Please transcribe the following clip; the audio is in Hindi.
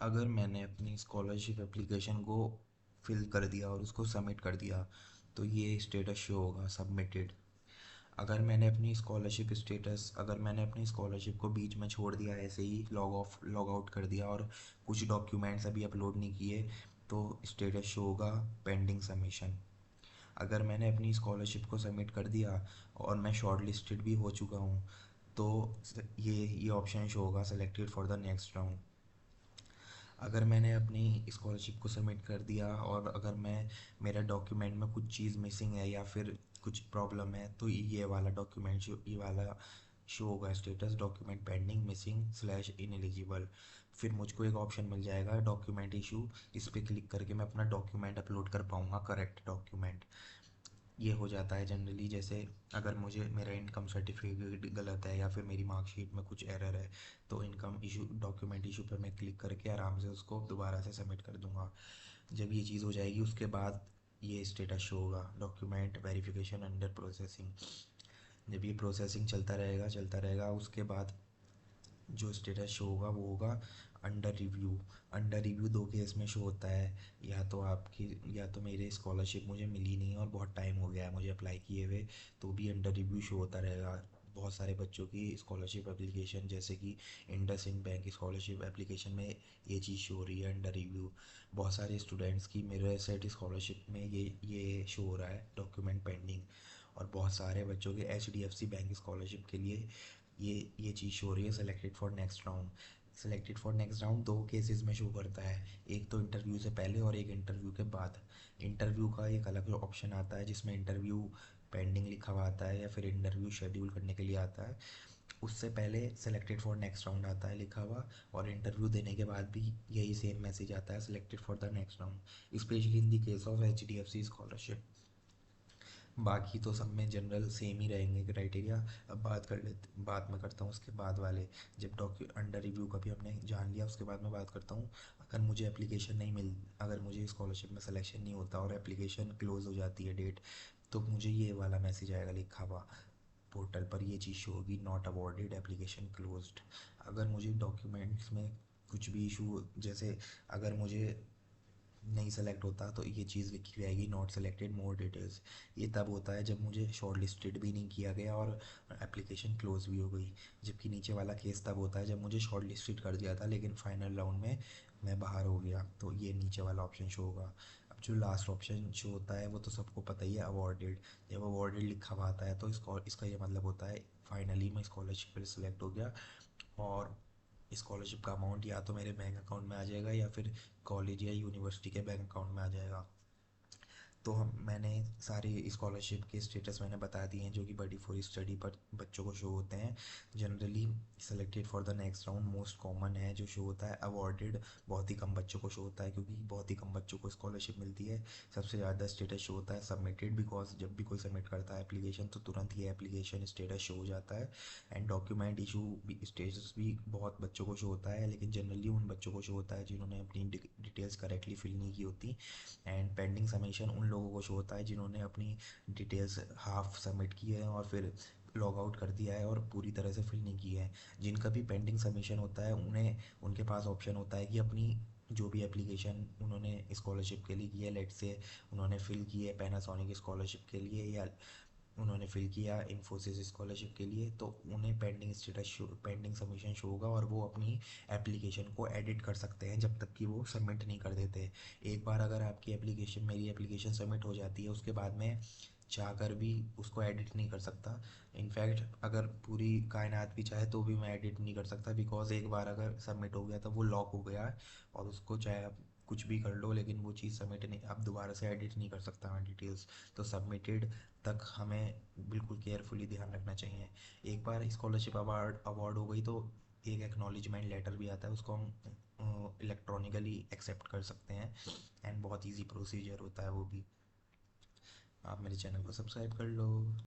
अगर मैंने अपनी स्कॉलरशिप एप्लीकेशन को फिल कर दिया और उसको सबमिट कर दिया तो ये स्टेटस शो होगा सबमिटेड। अगर मैंने अपनी स्कॉलरशिप को बीच में छोड़ दिया, ऐसे ही लॉग आउट कर दिया और कुछ डॉक्यूमेंट्स अभी अपलोड नहीं किए, तो स्टेटस शो होगा पेंडिंग सबमिशन। अगर मैंने अपनी स्कॉलरशिप को सबमिट कर दिया और मैं शॉर्ट लिस्टेड भी हो चुका हूँ, तो ये ऑप्शन शो होगा selected for the next round. अगर मैंने अपनी स्कॉलरशिप को सबमिट कर दिया और अगर मेरा डॉक्यूमेंट में कुछ चीज़ मिसिंग है या फिर कुछ प्रॉब्लम है, तो ये वाला शो होगा status document pending missing slash ineligible. फिर मुझको एक ऑप्शन मिल जाएगा डॉक्यूमेंट इशू। इस पर क्लिक करके मैं अपना डॉक्यूमेंट अपलोड कर पाऊँगा, करेक्ट डॉक्यूमेंट। ये हो जाता है जनरली, जैसे अगर मुझे मेरा इनकम सर्टिफिकेट गलत है या फिर मेरी मार्कशीट में कुछ एरर है, तो इनकम इशू डॉक्यूमेंट इशू पर मैं क्लिक करके आराम से उसको दोबारा से सबमिट कर दूंगा। जब ये चीज़ हो जाएगी उसके बाद ये स्टेटस शो होगा डॉक्यूमेंट वेरिफिकेशन अंडर प्रोसेसिंग। जब ये प्रोसेसिंग चलता रहेगा उसके बाद जो स्टेटस शो होगा वो होगा अंडर रिव्यू। अंडर रिव्यू दो केस में शो होता है, या तो मेरे स्कॉलरशिप मुझे मिली नहीं और बहुत टाइम हो गया है मुझे अप्लाई किए हुए, तो भी अंडर रिव्यू शो होता रहेगा। बहुत सारे बच्चों की स्कॉलरशिप एप्लीकेशन, जैसे कि इंडसइंड बैंक स्कॉलरशिप एप्लीकेशन में ये चीज़ शो हो रही है अंडर रिव्यू। बहुत सारे स्टूडेंट्स की मेरे सेट स्कॉलरशिप में ये शो हो रहा है डॉक्यूमेंट पेंडिंग। और बहुत सारे बच्चों के HDFC बैंक स्कॉलरशिप के लिए ये चीज़ शो हो रही है selected for next round. Selected for next round दो केसेस में शो करता है, एक तो इंटरव्यू से पहले और एक इंटरव्यू के बाद। इंटरव्यू का एक अलग ऑप्शन आता है जिसमें इंटरव्यू पेंडिंग लिखा हुआ आता है या फिर इंटरव्यू शेड्यूल करने के लिए आता है। उससे पहले सेलेक्टेड फॉर नेक्स्ट राउंड आता है लिखा हुआ, और इंटरव्यू देने के बाद भी यही सेम मैसेज आता है selected for the next round, specially in the case of HDFC scholarship. बाकी तो सब में जनरल सेम ही रहेंगे क्राइटेरिया। अब बात मैं करता हूँ उसके बाद वाले। जब डॉक्यू अंडर रिव्यू का भी हमने जान लिया, उसके बाद मैं बात करता हूँ अगर मुझे स्कॉलरशिप में सिलेक्शन नहीं होता और एप्लीकेशन क्लोज हो जाती है डेट, तो मुझे ये वाला मैसेज आएगा लिखा हुआ पोर्टल पर, ये चीज़ शो होगी नॉट अवॉर्डेड एप्लीकेशन क्लोज्ड। अगर मुझे डॉक्यूमेंट्स में कुछ भी इशू, जैसे अगर मुझे नहीं सेलेक्ट होता तो ये चीज़ लिखी रहेगी नॉट सेलेक्टेड मोर डिटेल्स। ये तब होता है जब मुझे शॉर्ट लिस्टेड भी नहीं किया गया और एप्लीकेशन क्लोज भी हो गई। जबकि नीचे वाला केस तब होता है जब मुझे शॉर्ट लिस्टेड कर दिया था लेकिन फाइनल राउंड में मैं बाहर हो गया, तो ये नीचे वाला ऑप्शन शो होगा। अब जो लास्ट ऑप्शन शो होता है वो तो सबको पता ही है, अवॉर्डेड। जब अवॉर्डेड लिखा हुआ आता है तो इसका ये मतलब होता है फाइनली मैं स्कॉलरशिप पर सिलेक्ट हो गया, और स्कॉलरशिप का अमाउंट या तो मेरे बैंक अकाउंट में आ जाएगा या फिर कॉलेज या यूनिवर्सिटी के बैंक अकाउंट में आ जाएगा। तो मैंने सारे स्कॉलरशिप के स्टेटस मैंने बता दिए हैं जो कि बड़ी फॉर स्टडी पर बच्चों को शो होते हैं। Generally selected for the next round most common है जो शो होता है। अवॉर्डेड बहुत ही कम बच्चों को शो होता है क्योंकि बहुत ही कम बच्चों को स्कॉलरशिप मिलती है। सबसे ज़्यादा स्टेटस शो होता है सबमिटेड, बिकॉज जब भी कोई सबमिट करता है एप्लीकेशन तो तुरंत ये एप्लीकेशन स्टेटस शो हो जाता है। एंड डॉक्यूमेंट इशू भी स्टेटस भी बहुत बच्चों को शो होता है, लेकिन जनरली उन बच्चों को शो होता है जिन्होंने अपनी डिटेल्स करेक्टली फिल नहीं की होती। एंड पेंडिंग सबमिशन उन लोगों को शो होता है जिन्होंने अपनी डिटेल्स हाफ सबमिट की है और फिर लॉग आउट कर दिया है और पूरी तरह से फिल नहीं की है। जिनका भी पेंडिंग सबमिशन होता है उन्हें उनके पास ऑप्शन होता है कि अपनी जो भी एप्लीकेशन उन्होंने स्कॉलरशिप के लिए की है, लेट से उन्होंने फिल की है पैनासोनिक स्कॉलरशिप के लिए या उन्होंने फिल किया इन्फोसिस स्कॉलरशिप के लिए, तो उन्हें पेंडिंग सबमिशन शो होगा और वो अपनी एप्लीकेशन को एडिट कर सकते हैं जब तक कि वो सबमिट नहीं कर देते। एक बार अगर मेरी एप्लीकेशन सबमिट हो जाती है उसके बाद में चाहकर भी उसको एडिट नहीं कर सकता। इनफैक्ट अगर पूरी कायनात भी चाहे तो भी मैं एडिट नहीं कर सकता, बिकॉज एक बार अगर सबमिट हो गया तो वो लॉक हो गया है, और उसको चाहे आप कुछ भी कर लो लेकिन वो चीज़ सबमिट नहीं, आप दोबारा से एडिट नहीं कर सकता मैं डिटेल्स। तो सबमिटेड तक हमें बिल्कुल केयरफुली ध्यान रखना चाहिए। एक बार स्कॉलरशिप अवार्ड अवार्ड हो गई तो एक एक्नॉलेजमेंट लेटर भी आता है, उसको हम इलेक्ट्रॉनिकली एक्सेप्ट कर सकते हैं। एंड बहुत इजी प्रोसीजर होता है वो भी। आप मेरे चैनल को सब्सक्राइब कर लो।